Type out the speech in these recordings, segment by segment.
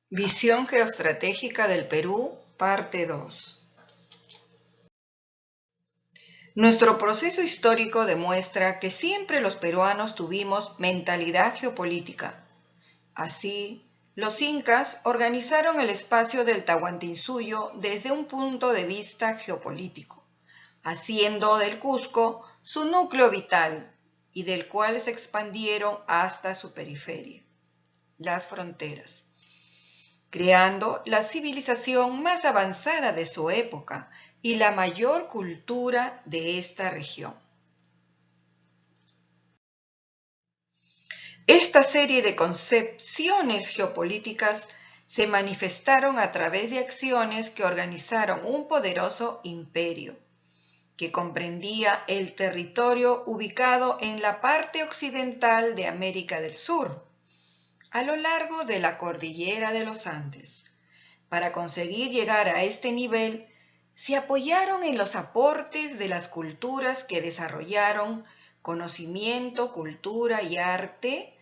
Visión geoestratégica del Perú, parte 2. Nuestro proceso histórico demuestra que siempre los peruanos tuvimos mentalidad geopolítica. Así, los incas organizaron el espacio del Tahuantinsuyo desde un punto de vista geopolítico, haciendo del Cusco su núcleo vital y del cual se expandieron hasta su periferia, las fronteras, creando la civilización más avanzada de su época y la mayor cultura de esta región. Esta serie de concepciones geopolíticas se manifestaron a través de acciones que organizaron un poderoso imperio, que comprendía el territorio ubicado en la parte occidental de América del Sur, a lo largo de la cordillera de los Andes. Para conseguir llegar a este nivel, se apoyaron en los aportes de las culturas que desarrollaron conocimiento, cultura y arte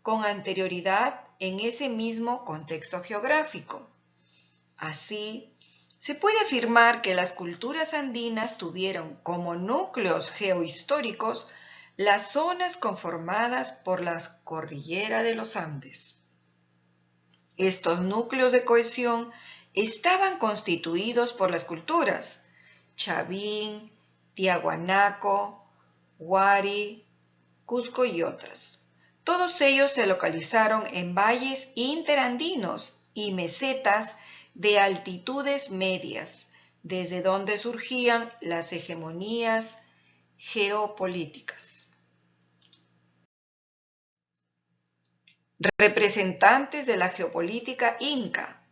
con anterioridad en ese mismo contexto geográfico. Así, se puede afirmar que las culturas andinas tuvieron como núcleos geohistóricos las zonas conformadas por la cordillera de los Andes. Estos núcleos de cohesión estaban constituidos por las culturas Chavín, Tiahuanaco, Huari, Cusco y otras. Todos ellos se localizaron en valles interandinos y mesetas de altitudes medias, desde donde surgían las hegemonías geopolíticas. Representantes de la geopolítica inca,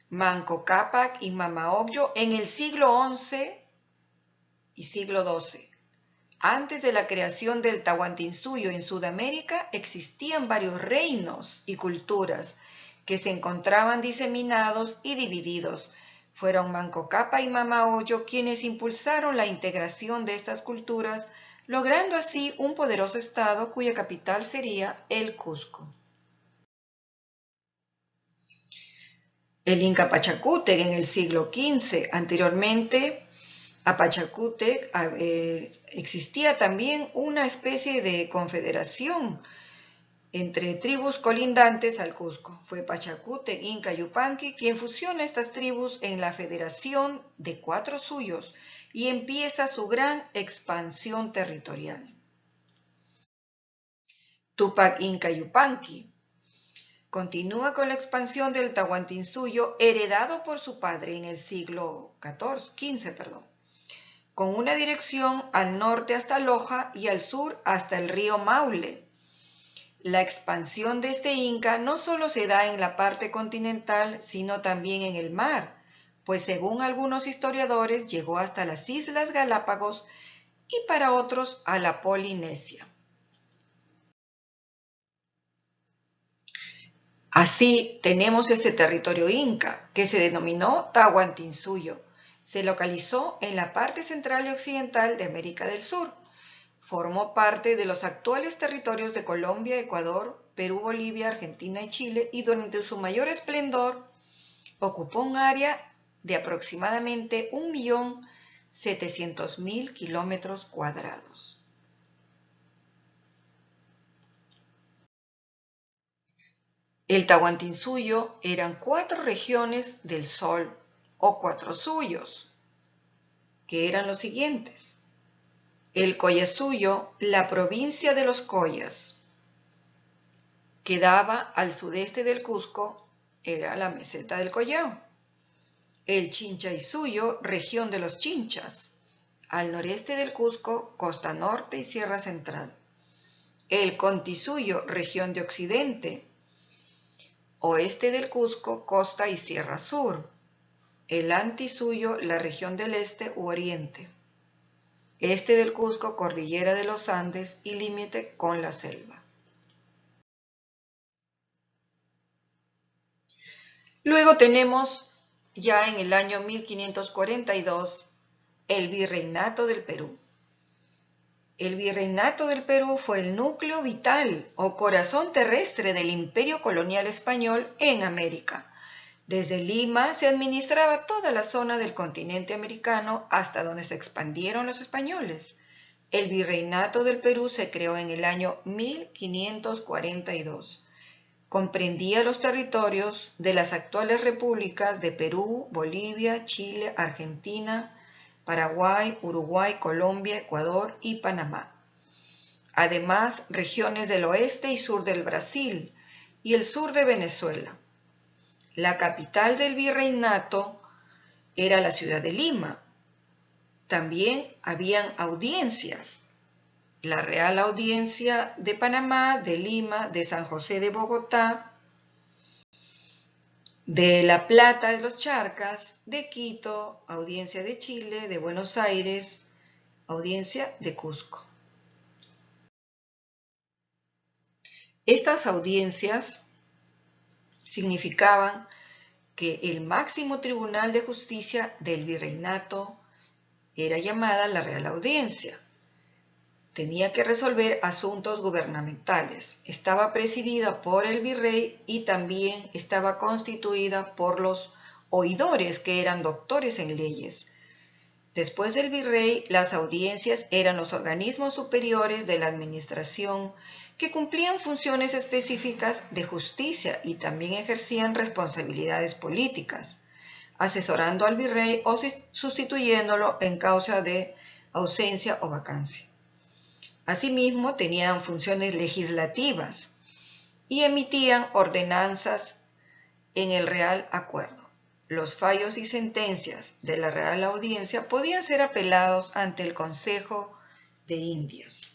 Manco Cápac y Mama Ocllo en el siglo XI y siglo XII. Antes de la creación del Tahuantinsuyo en Sudamérica existían varios reinos y culturas que se encontraban diseminados y divididos. Fueron Manco Cápac y Mama Ocllo quienes impulsaron la integración de estas culturas, logrando así un poderoso estado cuya capital sería el Cusco. El Inca Pachacútec en el siglo XV. Anteriormente a Pachacútec existía también una especie de confederación entre tribus colindantes al Cusco. Fue Pachacútec, Inca y Yupanqui quien fusiona estas tribus en la federación de 4 suyos y empieza su gran expansión territorial. Tupac Inca Yupanqui continúa con la expansión del Tahuantinsuyo heredado por su padre en el siglo XV, con una dirección al norte hasta Loja y al sur hasta el río Maule. La expansión de este inca no solo se da en la parte continental, sino también en el mar, pues según algunos historiadores llegó hasta las Islas Galápagos y para otros a la Polinesia. Así tenemos este territorio inca, que se denominó Tahuantinsuyo. Se localizó en la parte central y occidental de América del Sur. Formó parte de los actuales territorios de Colombia, Ecuador, Perú, Bolivia, Argentina y Chile y durante su mayor esplendor ocupó un área de aproximadamente 1.700.000 kilómetros cuadrados. El Tahuantinsuyo eran 4 regiones del Sol o 4 suyos, que eran los siguientes. El Collasuyo, la provincia de los Collas, quedaba al sudeste del Cusco, era la meseta del Collao. El Chinchaysuyo, región de los Chinchas, al noreste del Cusco, costa norte y sierra central. El Contisuyo, región de occidente, oeste del Cusco, costa y sierra sur. El Antisuyo, la región del este u oriente. Este del Cusco, cordillera de los Andes y límite con la selva. Luego tenemos, ya en el año 1542, el Virreinato del Perú. El virreinato del Perú fue el núcleo vital o corazón terrestre del imperio colonial español en América. Desde Lima se administraba toda la zona del continente americano hasta donde se expandieron los españoles. El virreinato del Perú se creó en el año 1542. Comprendía los territorios de las actuales repúblicas de Perú, Bolivia, Chile, Argentina, Paraguay, Uruguay, Colombia, Ecuador y Panamá. Además, regiones del oeste y sur del Brasil y el sur de Venezuela. La capital del virreinato era la ciudad de Lima. También habían audiencias. La Real Audiencia de Panamá, de Lima, de San José de Bogotá, de La Plata de los Charcas, de Quito, Audiencia de Chile, de Buenos Aires, Audiencia de Cusco. Estas audiencias significaban que el máximo tribunal de justicia del virreinato era llamada la Real Audiencia. Tenía que resolver asuntos gubernamentales. Estaba presidida por el virrey y también estaba constituida por los oidores, que eran doctores en leyes. Después del virrey, las audiencias eran los organismos superiores de la administración que cumplían funciones específicas de justicia y también ejercían responsabilidades políticas, asesorando al virrey o sustituyéndolo en causa de ausencia o vacancia. Asimismo, tenían funciones legislativas y emitían ordenanzas en el Real Acuerdo. Los fallos y sentencias de la Real Audiencia podían ser apelados ante el Consejo de Indias.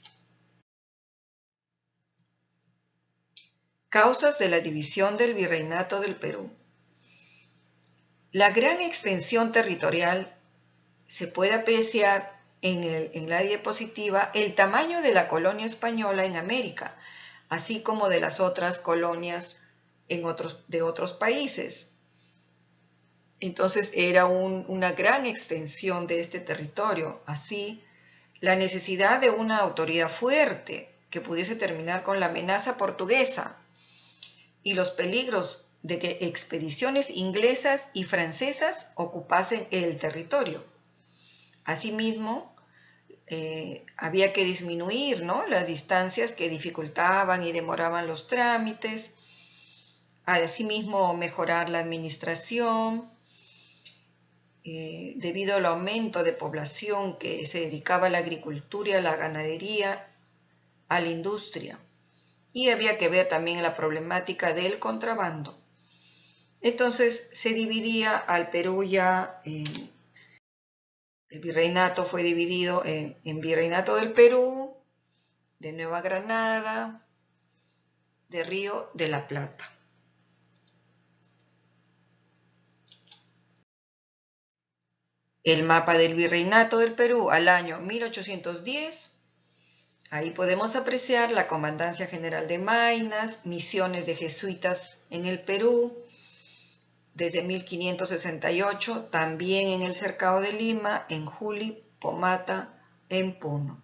Causas de la división del Virreinato del Perú. La gran extensión territorial se puede apreciar en la diapositiva el tamaño de la colonia española en América, así como de las otras colonias de otros países. Entonces era una gran extensión de este territorio. Así, la necesidad de una autoridad fuerte que pudiese terminar con la amenaza portuguesa y los peligros de que expediciones inglesas y francesas ocupasen el territorio. Asimismo, había que disminuir, ¿no?, las distancias que dificultaban y demoraban los trámites. Asimismo, mejorar la administración, debido al aumento de población que se dedicaba a la agricultura y a la ganadería, a la industria. Y había que ver también la problemática del contrabando. Entonces se dividía al Perú ya, el virreinato fue dividido en Virreinato del Perú, de Nueva Granada, de Río de la Plata. El mapa del Virreinato del Perú al año 1810. Ahí podemos apreciar la Comandancia General de Maynas, misiones de jesuitas en el Perú, desde 1568, también en el Cercado de Lima, en Juli, Pomata, en Puno.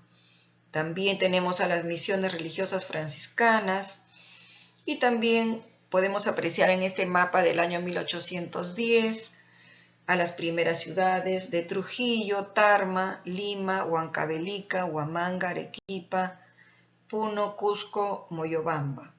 También tenemos a las misiones religiosas franciscanas y también podemos apreciar en este mapa del año 1810 a las primeras ciudades de Trujillo, Tarma, Lima, Huancavelica, Huamanga, Arequipa, Puno, Cusco, Moyobamba.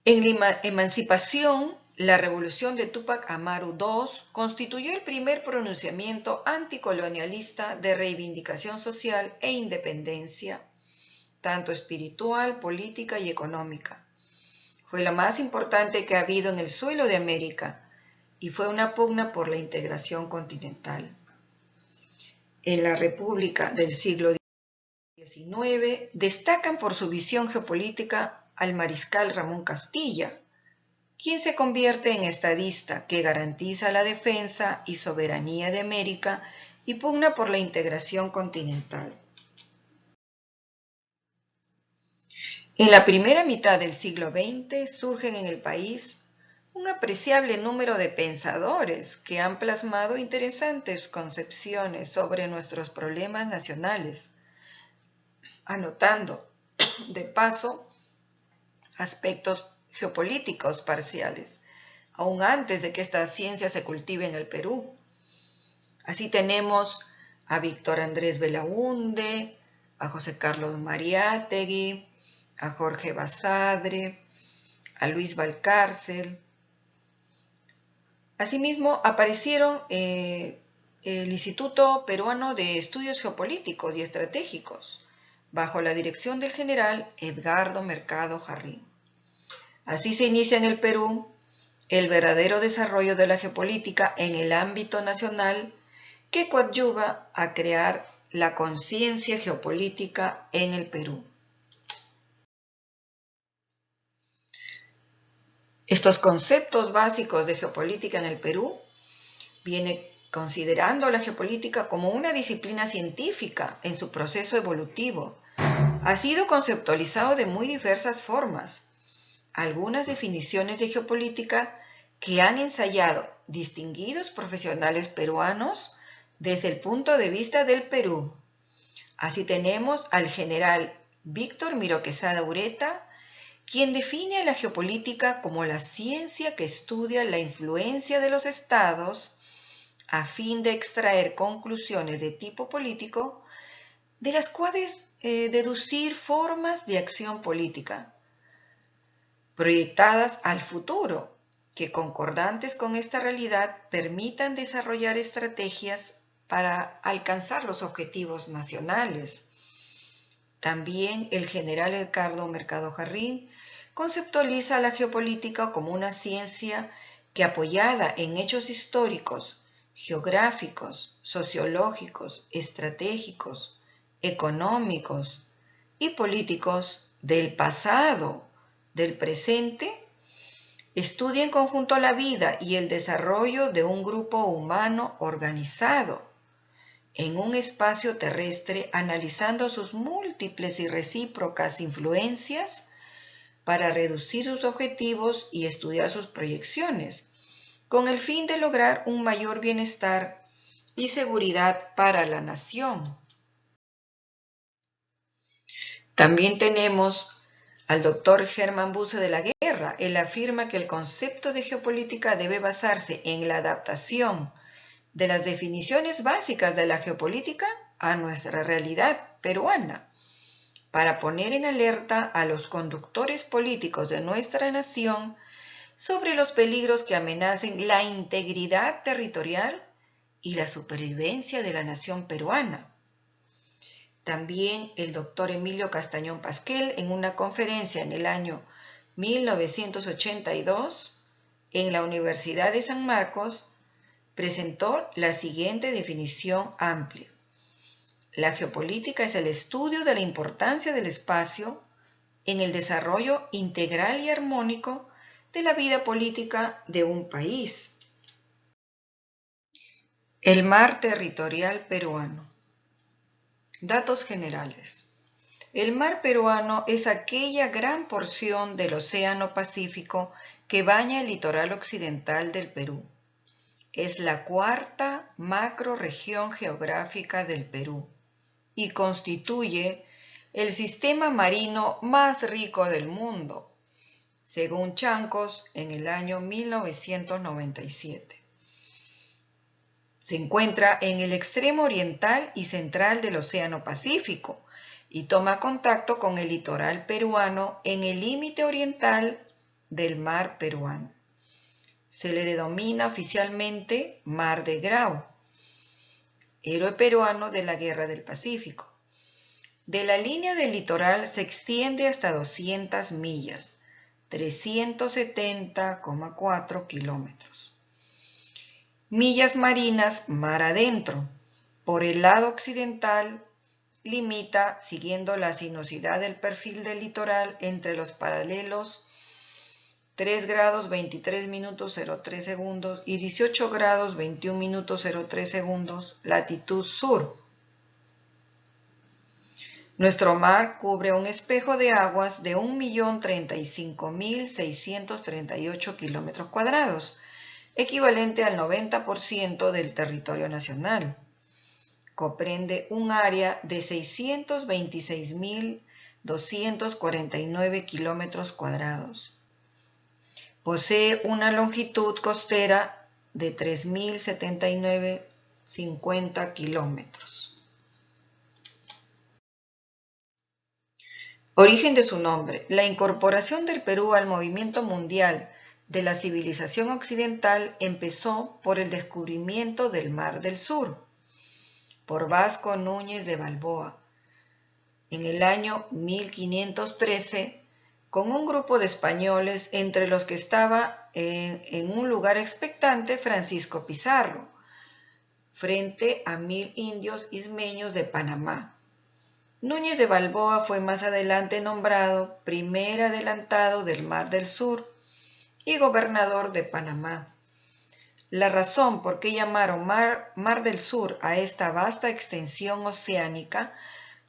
En la emancipación, la revolución de Túpac Amaru II constituyó el primer pronunciamiento anticolonialista de reivindicación social e independencia, tanto espiritual, política y económica. Fue la más importante que ha habido en el suelo de América y fue una pugna por la integración continental. En la República del siglo XIX destacan por su visión geopolítica al mariscal Ramón Castilla, quien se convierte en estadista que garantiza la defensa y soberanía de América y pugna por la integración continental. En la primera mitad del siglo XX surgen en el país un apreciable número de pensadores que han plasmado interesantes concepciones sobre nuestros problemas nacionales, anotando, de paso, aspectos geopolíticos parciales, aún antes de que esta ciencia se cultive en el Perú. Así tenemos a Víctor Andrés Belaúnde, a José Carlos Mariátegui, a Jorge Basadre, a Luis Valcárcel. Asimismo, aparecieron el Instituto Peruano de Estudios Geopolíticos y Estratégicos, bajo la dirección del general Edgardo Mercado Jarrín. Así se inicia en el Perú el verdadero desarrollo de la geopolítica en el ámbito nacional, que coadyuva a crear la conciencia geopolítica en el Perú. Estos conceptos básicos de geopolítica en el Perú viene considerando la geopolítica como una disciplina científica en su proceso evolutivo. Ha sido conceptualizado de muy diversas formas. Algunas definiciones de geopolítica que han ensayado distinguidos profesionales peruanos desde el punto de vista del Perú. Así tenemos al general Víctor Miró Quesada Ureta, quien define a la geopolítica como la ciencia que estudia la influencia de los estados a fin de extraer conclusiones de tipo político, de las cuales deducir formas de acción política, proyectadas al futuro, que concordantes con esta realidad permitan desarrollar estrategias para alcanzar los objetivos nacionales. También el general Edgardo Mercado Jarrín conceptualiza la geopolítica como una ciencia que, apoyada en hechos históricos, geográficos, sociológicos, estratégicos, económicos y políticos del pasado, del presente, estudia en conjunto la vida y el desarrollo de un grupo humano organizado en un espacio terrestre, analizando sus múltiples y recíprocas influencias para reducir sus objetivos y estudiar sus proyecciones, con el fin de lograr un mayor bienestar y seguridad para la nación. También tenemos al doctor Germán Busse de la Guerra. Él afirma que el concepto de geopolítica debe basarse en la adaptación de las definiciones básicas de la geopolítica a nuestra realidad peruana, para poner en alerta a los conductores políticos de nuestra nación sobre los peligros que amenacen la integridad territorial y la supervivencia de la nación peruana. También el doctor Emilio Castañón Pasquel, en una conferencia en el año 1982 en la Universidad de San Marcos, presentó la siguiente definición amplia. La geopolítica es el estudio de la importancia del espacio en el desarrollo integral y armónico de la vida política de un país. El mar territorial peruano. Datos generales. El mar peruano es aquella gran porción del Océano Pacífico que baña el litoral occidental del Perú. Es la cuarta macrorregión geográfica del Perú y constituye el sistema marino más rico del mundo, según Chancos en el año 1997. Se encuentra en el extremo oriental y central del Océano Pacífico y toma contacto con el litoral peruano en el límite oriental del mar peruano. Se le denomina oficialmente Mar de Grau, héroe peruano de la Guerra del Pacífico. De la línea del litoral se extiende hasta 200 millas, 370,4 kilómetros. Millas marinas mar adentro. Por el lado occidental limita, siguiendo la sinuosidad del perfil del litoral, entre los paralelos 3 grados 23 minutos 03 segundos y 18 grados 21 minutos 03 segundos, latitud sur. Nuestro mar cubre un espejo de aguas de 1.035.638 kilómetros cuadrados, equivalente al 90% del territorio nacional. Comprende un área de 626.249 kilómetros cuadrados. Posee una longitud costera de 3.079,50 kilómetros. Origen de su nombre. La incorporación del Perú al movimiento mundial de la civilización occidental empezó por el descubrimiento del Mar del Sur, por Vasco Núñez de Balboa, en el año 1513, con un grupo de españoles entre los que estaba en un lugar expectante Francisco Pizarro, frente a 1.000 indios ismeños de Panamá. Núñez de Balboa fue más adelante nombrado primer adelantado del Mar del Sur y gobernador de Panamá. La razón por qué llamaron Mar del Sur a esta vasta extensión oceánica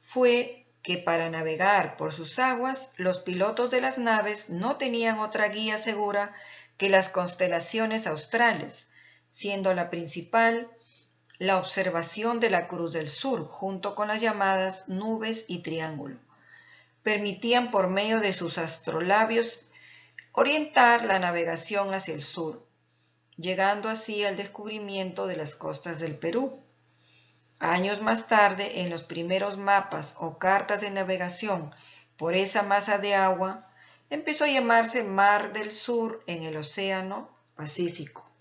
fue que para navegar por sus aguas los pilotos de las naves no tenían otra guía segura que las constelaciones australes, siendo la principal la observación de la Cruz del Sur, junto con las llamadas nubes y triángulo. Permitían por medio de sus astrolabios orientar la navegación hacia el sur, llegando así al descubrimiento de las costas del Perú. Años más tarde, en los primeros mapas o cartas de navegación por esa masa de agua, empezó a llamarse Mar del Sur en el Océano Pacífico.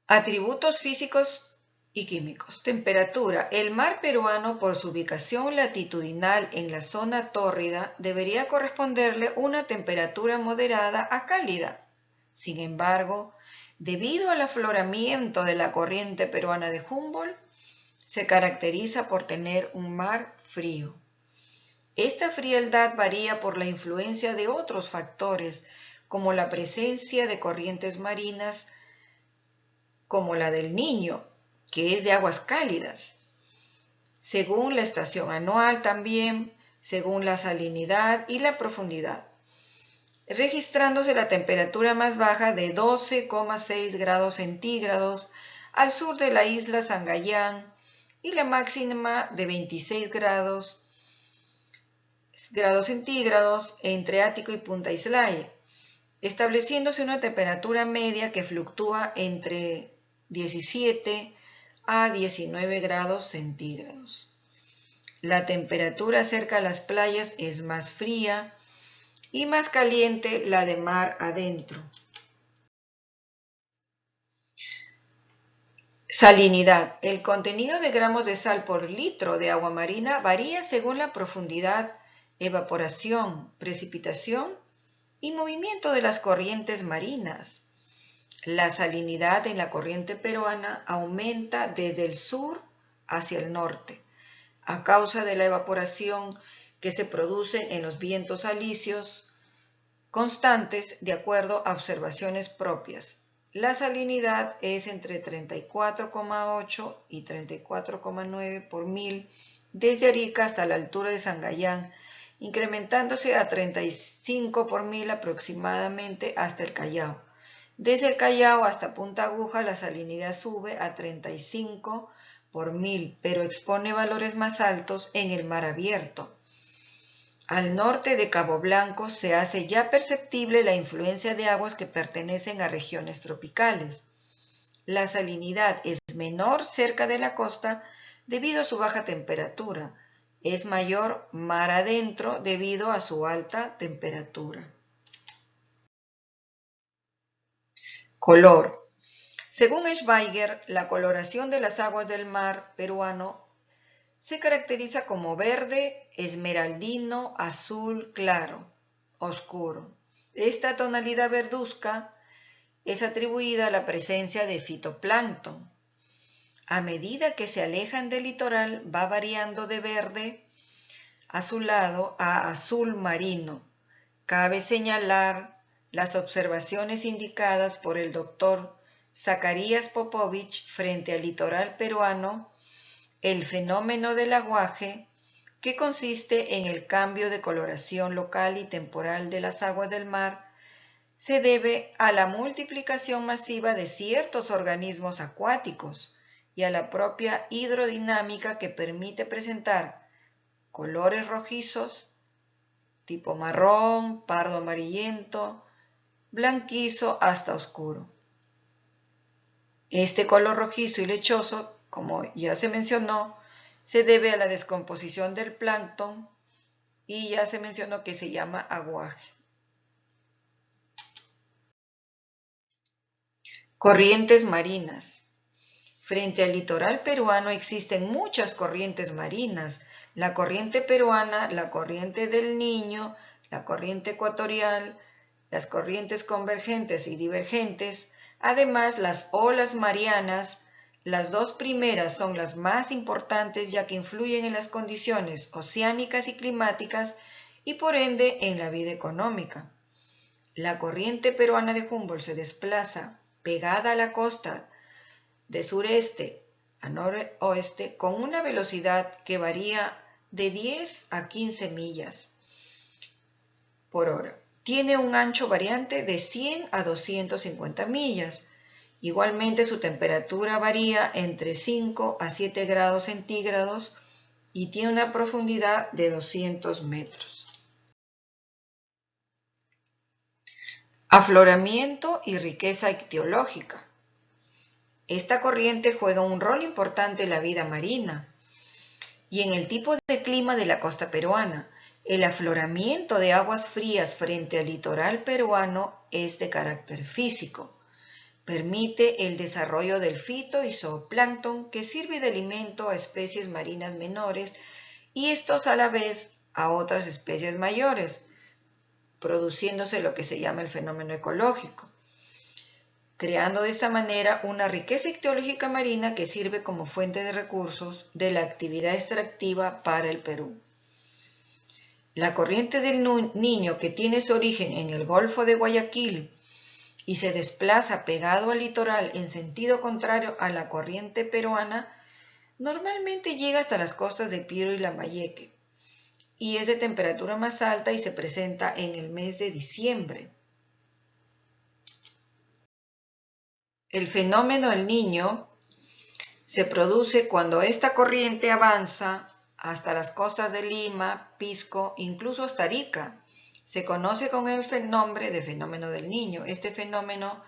Atributos físicos y químicos. Temperatura. El mar peruano, por su ubicación latitudinal en la zona tórrida, debería corresponderle una temperatura moderada a cálida. Sin embargo, debido al afloramiento de la corriente peruana de Humboldt, se caracteriza por tener un mar frío. Esta frialdad varía por la influencia de otros factores, como la presencia de corrientes marinas, como la del Niño, que es de aguas cálidas, según la estación anual también, según la salinidad y la profundidad, registrándose la temperatura más baja de 12,6 grados centígrados al sur de la isla Sangayán y la máxima de 26 grados centígrados entre Ático y Punta Islay, estableciéndose una temperatura media que fluctúa entre 17 a 19 grados centígrados. La temperatura cerca a las playas es más fría y más caliente la de mar adentro. Salinidad. El contenido de gramos de sal por litro de agua marina varía según la profundidad, evaporación, precipitación y movimiento de las corrientes marinas. La salinidad en la corriente peruana aumenta desde el sur hacia el norte, a causa de la evaporación que se produce en los vientos alisios constantes de acuerdo a observaciones propias. La salinidad es entre 34,8 y 34,9 por mil desde Arica hasta la altura de Sangayán, incrementándose a 35 por mil aproximadamente hasta el Callao. Desde el Callao hasta Punta Aguja la salinidad sube a 35 por mil, pero expone valores más altos en el mar abierto. Al norte de Cabo Blanco se hace ya perceptible la influencia de aguas que pertenecen a regiones tropicales. La salinidad es menor cerca de la costa debido a su baja temperatura. Es mayor mar adentro debido a su alta temperatura. Color. Según Schweiger, la coloración de las aguas del mar peruano se caracteriza como verde, esmeraldino, azul claro, oscuro. Esta tonalidad verduzca es atribuida a la presencia de fitoplancton. A medida que se alejan del litoral, va variando de verde azulado a azul marino. Cabe señalar las observaciones indicadas por el doctor Zacarías Popovich frente al litoral peruano el fenómeno del aguaje, que consiste en el cambio de coloración local y temporal de las aguas del mar, se debe a la multiplicación masiva de ciertos organismos acuáticos y a la propia hidrodinámica que permite presentar colores rojizos, tipo marrón, pardo amarillento, blanquizo hasta oscuro. Este color rojizo y lechoso, como ya se mencionó, se debe a la descomposición del plancton y ya se mencionó que se llama aguaje. Corrientes marinas. Frente al litoral peruano existen muchas corrientes marinas. La corriente peruana, la corriente del Niño, la corriente ecuatorial, las corrientes convergentes y divergentes, además las olas marianas. Las dos primeras son las más importantes ya que influyen en las condiciones oceánicas y climáticas y por ende en la vida económica. La corriente peruana de Humboldt se desplaza pegada a la costa de sureste a noroeste con una velocidad que varía de 10 a 15 millas por hora. Tiene un ancho variante de 100 a 250 millas. Igualmente su temperatura varía entre 5 a 7 grados centígrados y tiene una profundidad de 200 metros. Afloramiento y riqueza ictiológica. Esta corriente juega un rol importante en la vida marina y en el tipo de clima de la costa peruana. El afloramiento de aguas frías frente al litoral peruano es de carácter físico. Permite el desarrollo del fito y zooplancton que sirve de alimento a especies marinas menores y estos a la vez a otras especies mayores, produciéndose lo que se llama el fenómeno ecológico, creando de esta manera una riqueza ictiológica marina que sirve como fuente de recursos de la actividad extractiva para el Perú. La corriente del Niño, que tiene su origen en el Golfo de Guayaquil y se desplaza pegado al litoral en sentido contrario a la corriente peruana, normalmente llega hasta las costas de Piura y Lambayeque y es de temperatura más alta y se presenta en el mes de diciembre. El fenómeno del Niño se produce cuando esta corriente avanza hasta las costas de Lima, Pisco, incluso hasta Arica. Se conoce con el nombre de fenómeno del Niño. Este fenómeno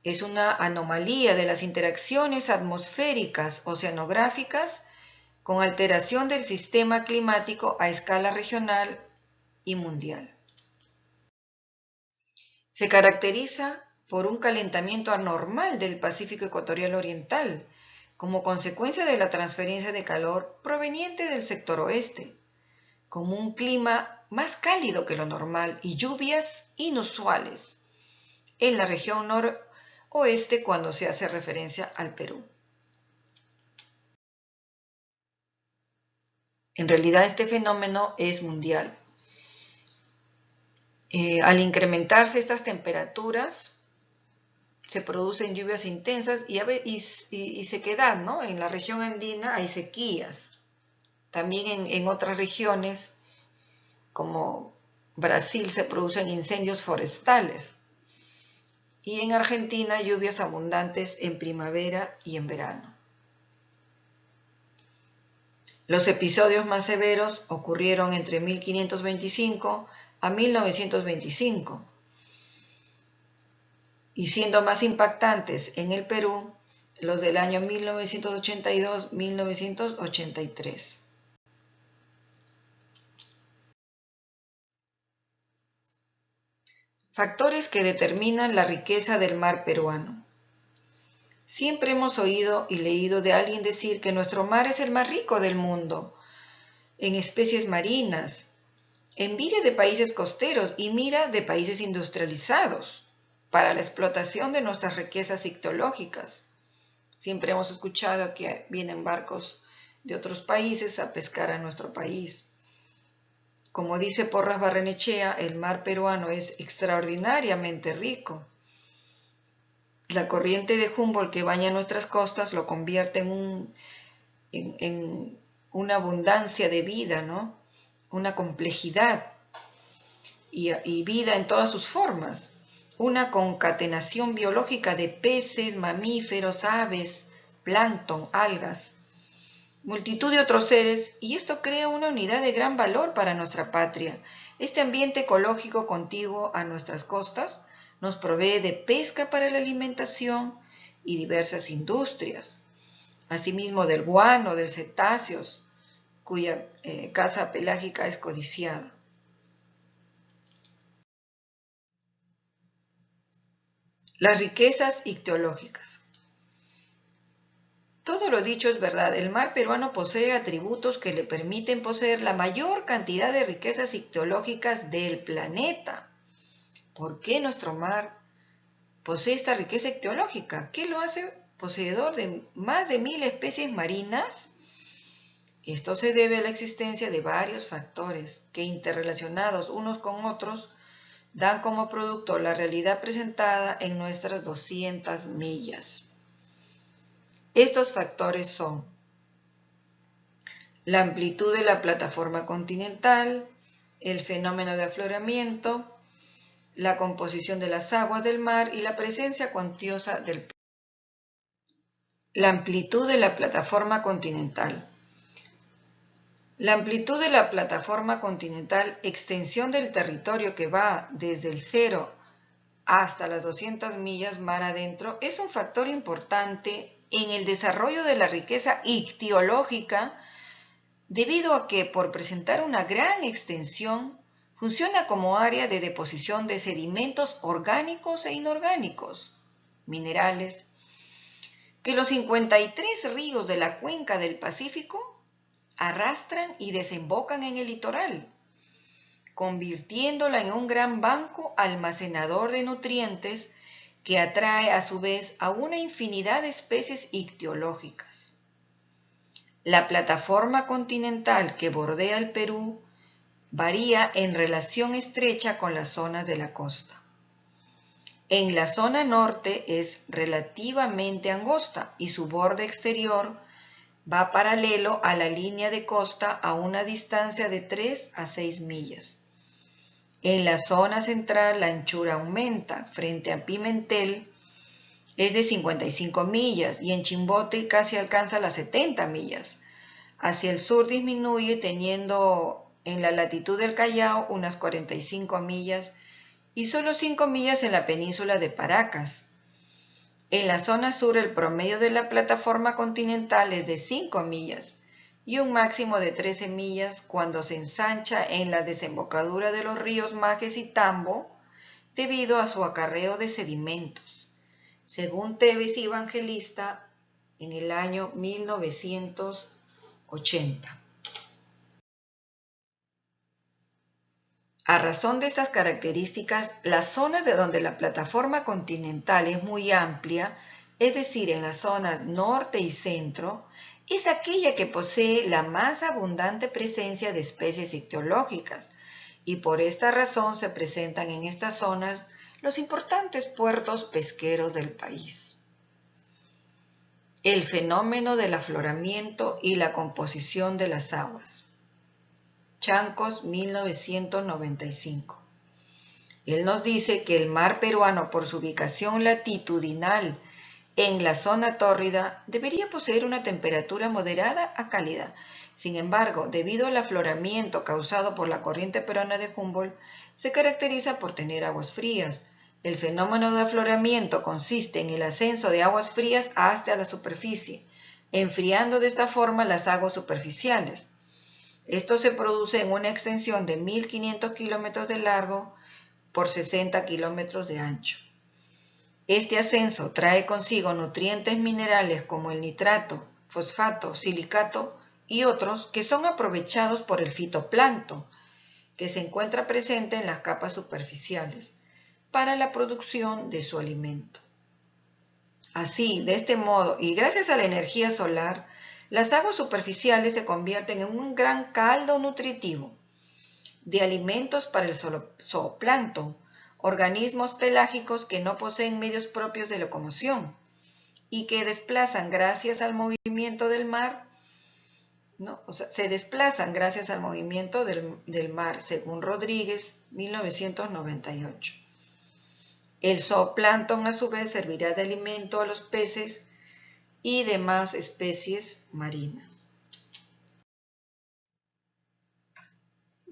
es una anomalía de las interacciones atmosféricas oceanográficas con alteración del sistema climático a escala regional y mundial. Se caracteriza por un calentamiento anormal del Pacífico ecuatorial oriental, como consecuencia de la transferencia de calor proveniente del sector oeste, como un clima más cálido que lo normal y lluvias inusuales en la región noroeste cuando se hace referencia al Perú. En realidad este fenómeno es mundial. Al incrementarse estas temperaturas, se producen lluvias intensas y sequedad, ¿no? En la región andina hay sequías. También en otras regiones, como Brasil, se producen incendios forestales. Y en Argentina, lluvias abundantes en primavera y en verano. Los episodios más severos ocurrieron entre 1525 a 1925. Y siendo más impactantes en el Perú los del año 1982-1983. Factores que determinan la riqueza del mar peruano. Siempre hemos oído y leído de alguien decir que nuestro mar es el más rico del mundo, en especies marinas, envidia de países costeros y mira de países industrializados para la explotación de nuestras riquezas ictiológicas. Siempre hemos escuchado que vienen barcos de otros países a pescar a nuestro país. Como dice Porras Barrenechea, el mar peruano es extraordinariamente rico. La corriente de Humboldt que baña nuestras costas lo convierte en una abundancia de vida, ¿no? Una complejidad y vida en todas sus formas. Una concatenación biológica de peces, mamíferos, aves, plancton, algas, multitud de otros seres, y esto crea una unidad de gran valor para nuestra patria. Este ambiente ecológico contiguo a nuestras costas nos provee de pesca para la alimentación y diversas industrias, asimismo del guano, de cetáceos, cuya caza pelágica es codiciada. Las riquezas ictiológicas. Todo lo dicho es verdad. El mar peruano posee atributos que le permiten poseer la mayor cantidad de riquezas ictiológicas del planeta. ¿Por qué nuestro mar posee esta riqueza ictiológica? ¿Qué lo hace poseedor de más de 1000 especies marinas? Esto se debe a la existencia de varios factores que, interrelacionados unos con otros, dan como producto la realidad presentada en nuestras 200 millas. Estos factores son la amplitud de la plataforma continental, el fenómeno de afloramiento, la composición de las aguas del mar y la presencia cuantiosa del pez. La amplitud de la plataforma continental. La amplitud de la plataforma continental, extensión del territorio que va desde el 0 hasta las 200 millas mar adentro, es un factor importante en el desarrollo de la riqueza ictiológica, debido a que, por presentar una gran extensión, funciona como área de deposición de sedimentos orgánicos e inorgánicos, minerales, que los 53 ríos de la cuenca del Pacífico arrastran y desembocan en el litoral, convirtiéndola en un gran banco almacenador de nutrientes que atrae a su vez a una infinidad de especies ictiológicas. La plataforma continental que bordea el Perú varía en relación estrecha con las zonas de la costa. En la zona norte es relativamente angosta y su borde exterior va paralelo a la línea de costa a una distancia de 3 a 6 millas. En la zona central la anchura aumenta, frente a Pimentel es de 55 millas y en Chimbote casi alcanza las 70 millas. Hacia el sur disminuye teniendo en la latitud del Callao unas 45 millas y solo 5 millas en la península de Paracas. En la zona sur el promedio de la plataforma continental es de 5 millas y un máximo de 13 millas cuando se ensancha en la desembocadura de los ríos Majes y Tambo debido a su acarreo de sedimentos, según Tevez y Evangelista en el año 1980. A razón de estas características, las zonas de donde la plataforma continental es muy amplia, es decir, en las zonas norte y centro, es aquella que posee la más abundante presencia de especies ictiológicas, y por esta razón se presentan en estas zonas los importantes puertos pesqueros del país. El fenómeno del afloramiento y la composición de las aguas. Chancos, 1995. Él nos dice que el mar peruano, por su ubicación latitudinal en la zona tórrida, debería poseer una temperatura moderada a cálida. Sin embargo, debido al afloramiento causado por la corriente peruana de Humboldt, se caracteriza por tener aguas frías. El fenómeno de afloramiento consiste en el ascenso de aguas frías hasta la superficie, enfriando de esta forma las aguas superficiales. Esto se produce en una extensión de 1500 kilómetros de largo por 60 kilómetros de ancho. Este ascenso trae consigo nutrientes minerales como el nitrato, fosfato, silicato y otros que son aprovechados por el fitoplancton, que se encuentra presente en las capas superficiales, para la producción de su alimento. Así, de este modo, y gracias a la energía solar, las aguas superficiales se convierten en un gran caldo nutritivo de alimentos para el zooplancton, organismos pelágicos que no poseen medios propios de locomoción y que desplazan gracias al movimiento del mar, ¿no? O sea, se desplazan gracias al movimiento del mar, según Rodríguez, 1998. El zooplancton, a su vez, servirá de alimento a los peces y demás especies marinas.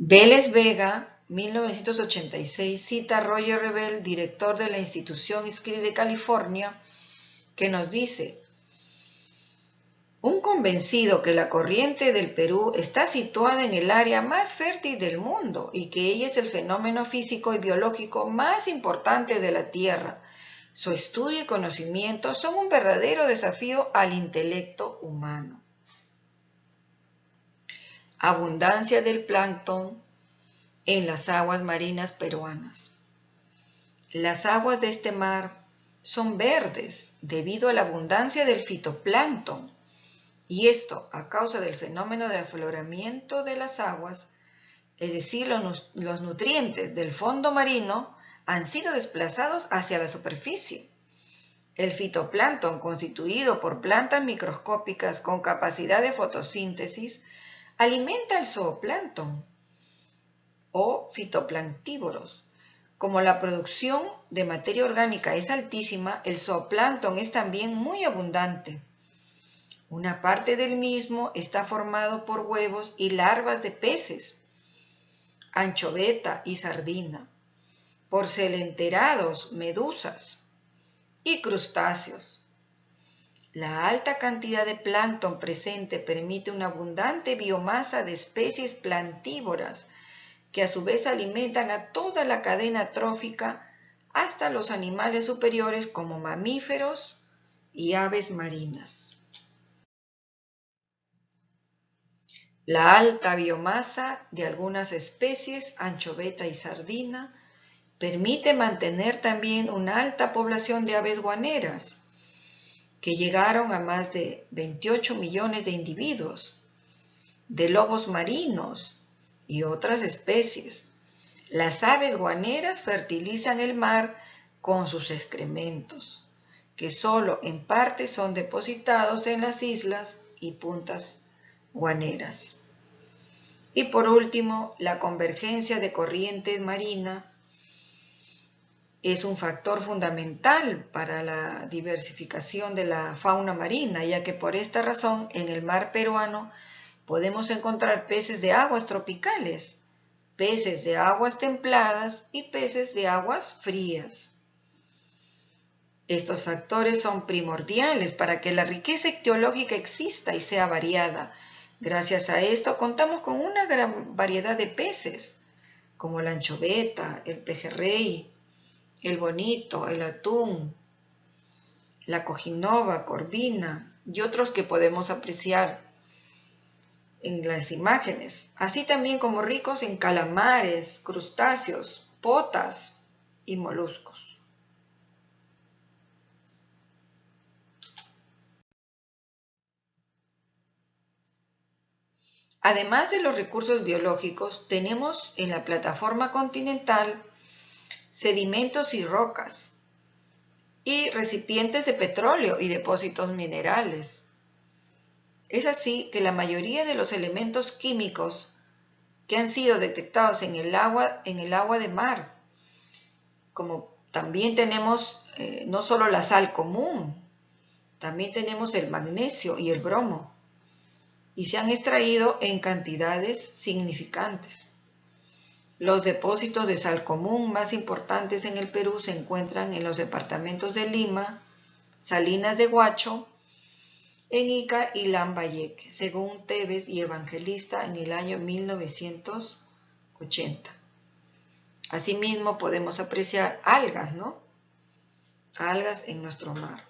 Vélez Vega, 1986, cita a Roger Rebel, director de la institución Scripps de California, que nos dice: un convencido que la corriente del Perú está situada en el área más fértil del mundo y que ella es el fenómeno físico y biológico más importante de la Tierra. Su estudio y conocimiento son un verdadero desafío al intelecto humano. Abundancia del plancton en las aguas marinas peruanas. Las aguas de este mar son verdes debido a la abundancia del fitoplancton, y esto a causa del fenómeno de afloramiento de las aguas, es decir, los nutrientes del fondo marino han sido desplazados hacia la superficie. El fitoplancton, constituido por plantas microscópicas con capacidad de fotosíntesis, alimenta al zooplancton o fitoplanctívoros. Como la producción de materia orgánica es altísima, el zooplancton es también muy abundante. Una parte del mismo está formado por huevos y larvas de peces, anchoveta y sardina, por coleópteros, medusas y crustáceos. La alta cantidad de plancton presente permite una abundante biomasa de especies plantívoras que a su vez alimentan a toda la cadena trófica hasta los animales superiores como mamíferos y aves marinas. La alta biomasa de algunas especies, anchoveta y sardina, permite mantener también una alta población de aves guaneras, que llegaron a más de 28 millones de individuos, de lobos marinos y otras especies. Las aves guaneras fertilizan el mar con sus excrementos, que solo en parte son depositados en las islas y puntas guaneras. Y por último, la convergencia de corrientes marina es un factor fundamental para la diversificación de la fauna marina, ya que por esta razón en el mar peruano podemos encontrar peces de aguas tropicales, peces de aguas templadas y peces de aguas frías. Estos factores son primordiales para que la riqueza ictiológica exista y sea variada. Gracias a esto contamos con una gran variedad de peces, como la anchoveta, el pejerrey, el bonito, el atún, la cojinova, corvina y otros que podemos apreciar en las imágenes, así también como ricos en calamares, crustáceos, potas y moluscos. Además de los recursos biológicos, tenemos en la plataforma continental sedimentos y rocas, y recipientes de petróleo y depósitos minerales. Es así que la mayoría de los elementos químicos que han sido detectados en el agua de mar, como también tenemos no solo la sal común, también tenemos el magnesio y el bromo, y se han extraído en cantidades significantes. Los depósitos de sal común más importantes en el Perú se encuentran en los departamentos de Lima, Salinas de Huacho, en Ica y Lambayeque, según Tevez y Evangelista en el año 1980. Asimismo podemos apreciar algas, ¿no? Algas en nuestro mar.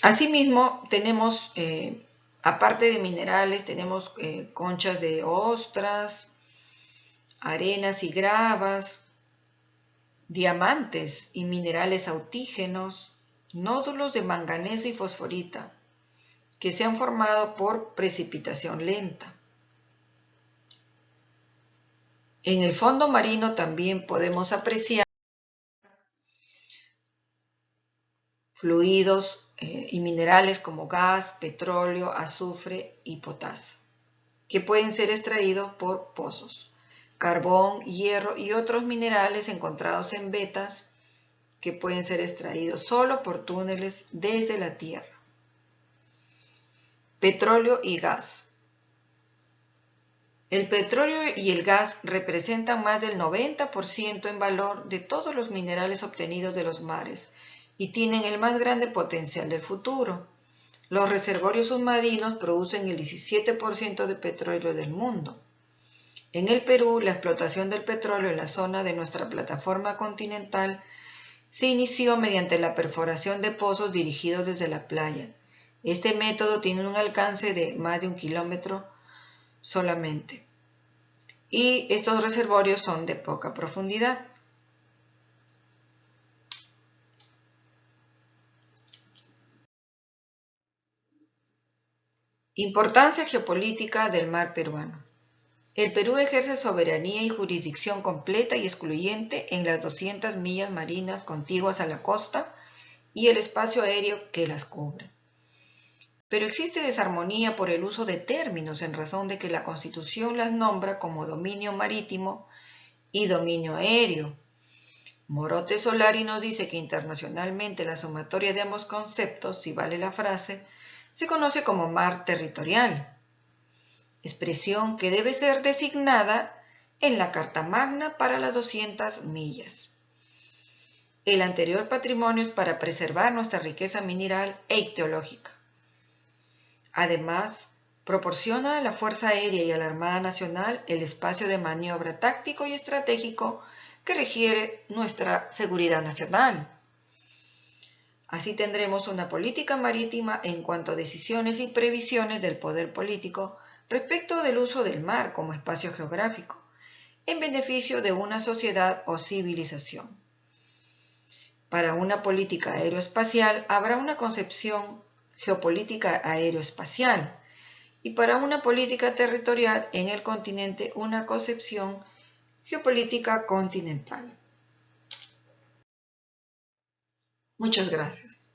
Asimismo tenemos, aparte de minerales, tenemos conchas de ostras, arenas y gravas, diamantes y minerales autígenos, nódulos de manganeso y fosforita, que se han formado por precipitación lenta. En el fondo marino también podemos apreciar fluidos y minerales como gas, petróleo, azufre y potasio, que pueden ser extraídos por pozos, carbón, hierro y otros minerales encontrados en vetas que pueden ser extraídos solo por túneles desde la tierra. Petróleo y gas. El petróleo y el gas representan más del 90% en valor de todos los minerales obtenidos de los mares y tienen el más grande potencial del futuro. Los reservorios submarinos producen el 17% de petróleo del mundo. En el Perú, la explotación del petróleo en la zona de nuestra plataforma continental se inició mediante la perforación de pozos dirigidos desde la playa. Este método tiene un alcance de más de 1 kilómetro solamente, y estos reservorios son de poca profundidad. Importancia geopolítica del mar peruano. El Perú ejerce soberanía y jurisdicción completa y excluyente en las 200 millas marinas contiguas a la costa y el espacio aéreo que las cubre. Pero existe desarmonía por el uso de términos en razón de que la Constitución las nombra como dominio marítimo y dominio aéreo. Morote Solari nos dice que internacionalmente la sumatoria de ambos conceptos, si vale la frase, se conoce como mar territorial, expresión que debe ser designada en la Carta Magna para las 200 millas. El anterior patrimonio es para preservar nuestra riqueza mineral e ictiológica. Además, proporciona a la Fuerza Aérea y a la Armada Nacional el espacio de maniobra táctico y estratégico que requiere nuestra seguridad nacional. Así tendremos una política marítima en cuanto a decisiones y previsiones del poder político respecto del uso del mar como espacio geográfico, en beneficio de una sociedad o civilización. Para una política aeroespacial habrá una concepción geopolítica aeroespacial y para una política territorial en el continente una concepción geopolítica continental. Muchas gracias.